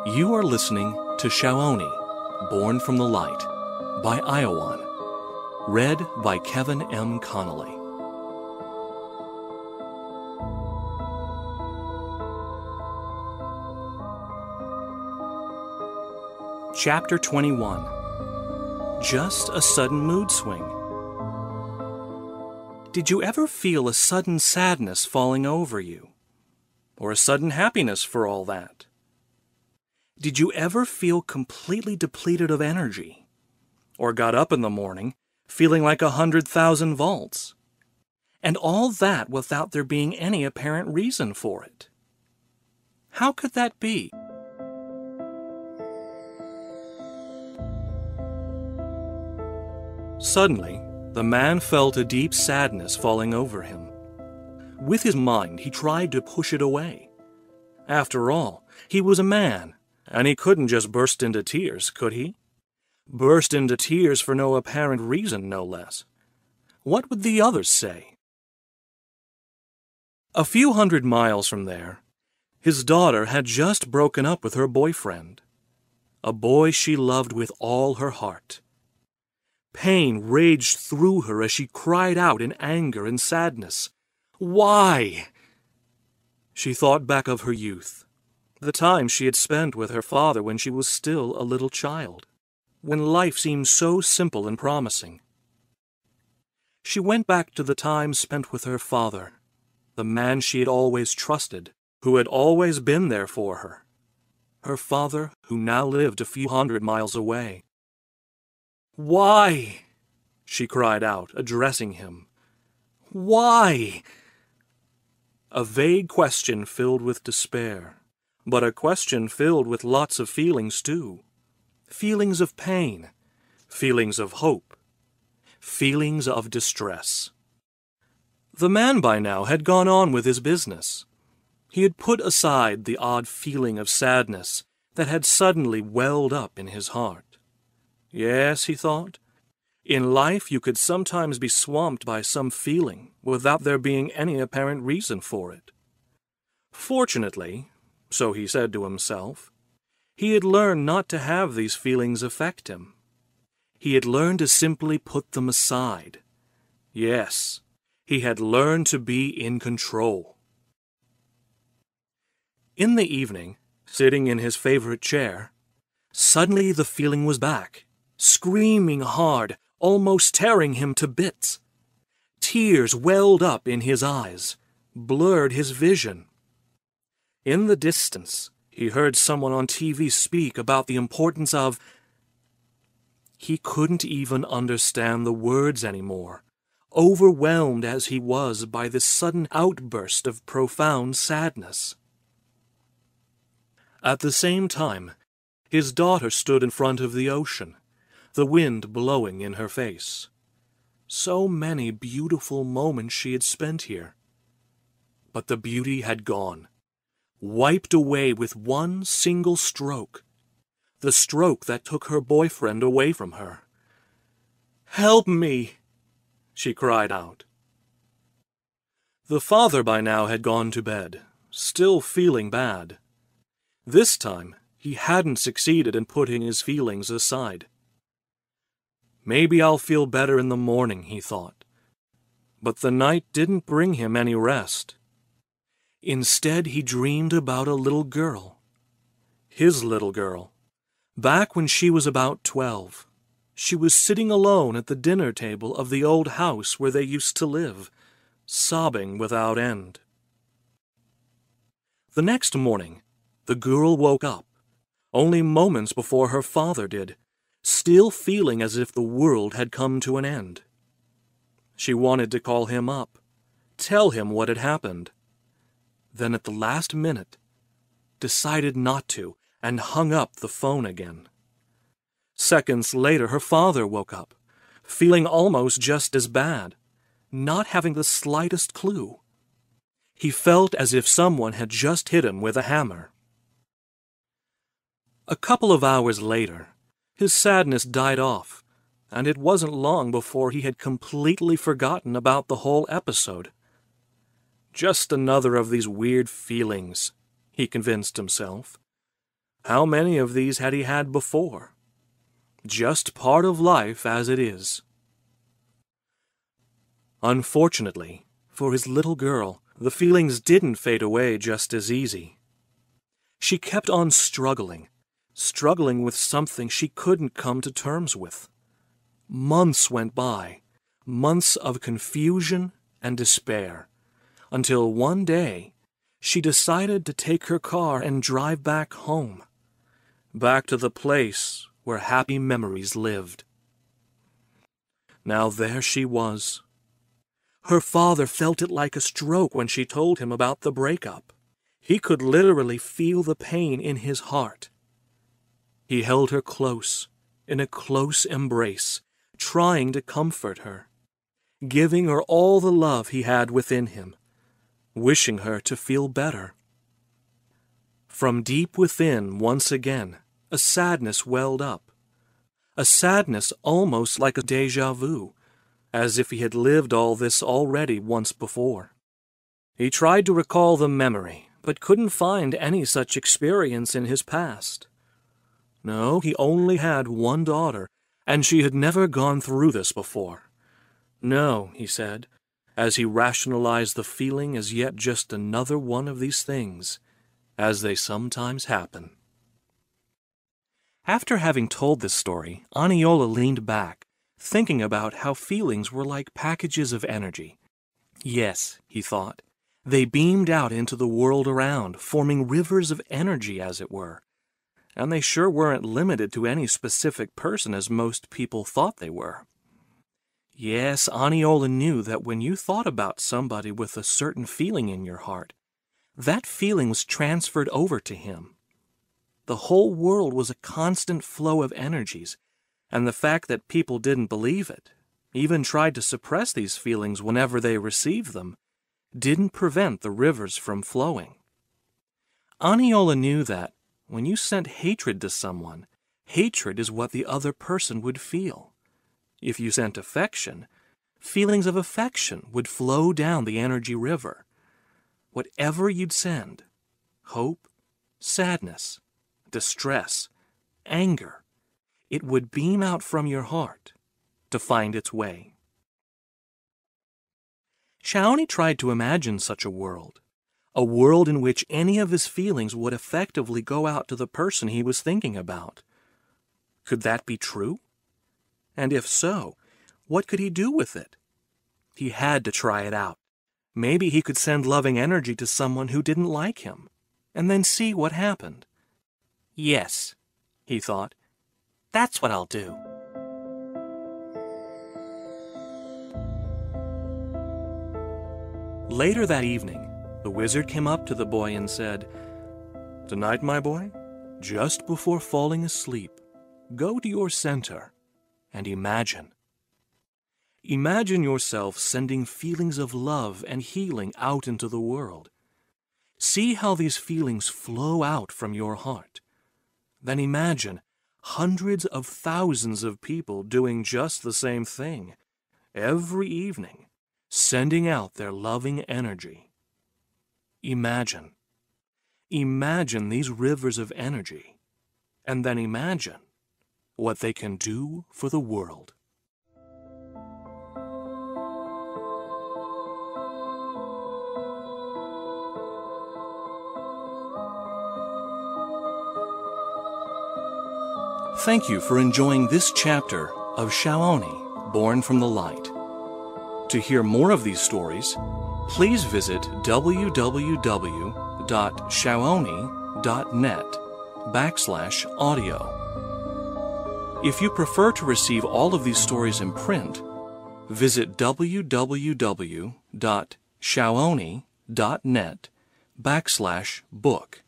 You are listening to Shaoni, Born from the Light, by Iowan, read by Kevin M. Connolly. Chapter 21. Just a Sudden Mood Swing. Did you ever feel a sudden sadness falling over you? Or a sudden happiness for all that? Did you ever feel completely depleted of energy? Or got up in the morning feeling like 100,000 volts? And all that without there being any apparent reason for it? How could that be? Suddenly, the man felt a deep sadness falling over him. With his mind, he tried to push it away. After all, he was a man, and he couldn't just burst into tears, could he? Burst into tears for no apparent reason, no less. What would the others say? A few hundred miles from there, his daughter had just broken up with her boyfriend, a boy she loved with all her heart. Pain raged through her as she cried out in anger and sadness. Why? She thought back of her youth, the time she had spent with her father when she was still a little child, when life seemed so simple and promising. She went back to the time spent with her father, the man she had always trusted, who had always been there for her, her father who now lived a few hundred miles away. Why? She cried out, addressing him. Why? A vague question filled with despair, but a question filled with lots of feelings too. Feelings of pain, feelings of hope, feelings of distress. The man by now had gone on with his business. He had put aside the odd feeling of sadness that had suddenly welled up in his heart. Yes, he thought, in life you could sometimes be swamped by some feeling without there being any apparent reason for it. Fortunately, so he said to himself, he had learned not to have these feelings affect him. He had learned to simply put them aside. Yes, he had learned to be in control. In the evening, sitting in his favorite chair, suddenly the feeling was back, screaming hard, almost tearing him to bits. Tears welled up in his eyes, blurred his vision. In the distance, he heard someone on TV speak about the importance of... He couldn't even understand the words anymore, overwhelmed as he was by this sudden outburst of profound sadness. At the same time, his daughter stood in front of the ocean, the wind blowing in her face. So many beautiful moments she had spent here. But the beauty had gone, wiped away with one single stroke, the stroke that took her boyfriend away from her. "Help me!" she cried out. The father by now had gone to bed, still feeling bad. This time, he hadn't succeeded in putting his feelings aside. Maybe I'll feel better in the morning, he thought. But the night didn't bring him any rest. Instead, he dreamed about a little girl. His little girl. Back when she was about 12, she was sitting alone at the dinner table of the old house where they used to live, sobbing without end. The next morning, the girl woke up, only moments before her father did, still feeling as if the world had come to an end. She wanted to call him up, tell him what had happened. Then at the last minute, decided not to and hung up the phone again. Seconds later, her father woke up, feeling almost just as bad, not having the slightest clue. He felt as if someone had just hit him with a hammer. A couple of hours later, his sadness died off, and it wasn't long before he had completely forgotten about the whole episode. Just another of these weird feelings, he convinced himself. How many of these had he had before? Just part of life as it is. Unfortunately, for his little girl, the feelings didn't fade away just as easy. She kept on struggling with something she couldn't come to terms with. Months went by, months of confusion and despair, until one day she decided to take her car and drive back home, back to the place where happy memories lived. Now there she was. Her father felt it like a stroke when she told him about the breakup. He could literally feel the pain in his heart. He held her close, in a close embrace, trying to comfort her, giving her all the love he had within him, wishing her to feel better. From deep within, once again, a sadness welled up, a sadness almost like a déjà vu, as if he had lived all this already once before. He tried to recall the memory, but couldn't find any such experience in his past. No, he only had one daughter, and she had never gone through this before. No, he said, as he rationalized the feeling as yet just another one of these things, as they sometimes happen. After having told this story, Aniola leaned back, thinking about how feelings were like packages of energy. Yes, he thought, they beamed out into the world around, forming rivers of energy, as it were. And they sure weren't limited to any specific person as most people thought they were. Yes, Aniola knew that when you thought about somebody with a certain feeling in your heart, that feeling was transferred over to him. The whole world was a constant flow of energies, and the fact that people didn't believe it, even tried to suppress these feelings whenever they received them, didn't prevent the rivers from flowing. Aniola knew that when you sent hatred to someone, hatred is what the other person would feel. If you sent affection, feelings of affection would flow down the energy river. Whatever you'd send, hope, sadness, distress, anger, it would beam out from your heart to find its way. Shaoni tried to imagine such a world in which any of his feelings would effectively go out to the person he was thinking about. Could that be true? And if so, what could he do with it? He had to try it out. Maybe he could send loving energy to someone who didn't like him, and then see what happened. Yes, he thought, that's what I'll do. Later that evening, the wizard came up to the boy and said, "Tonight, my boy, just before falling asleep, go to your center and imagine. Imagine yourself sending feelings of love and healing out into the world. See how these feelings flow out from your heart. Then imagine hundreds of thousands of people doing just the same thing, every evening, sending out their loving energy. Imagine these rivers of energy, and then imagine what they can do for the world." Thank you for enjoying this chapter of Shaoni, Born from the Light. To hear more of these stories, please visit www.shaoni.net/audio. If you prefer to receive all of these stories in print, visit www.shaoni.net/book.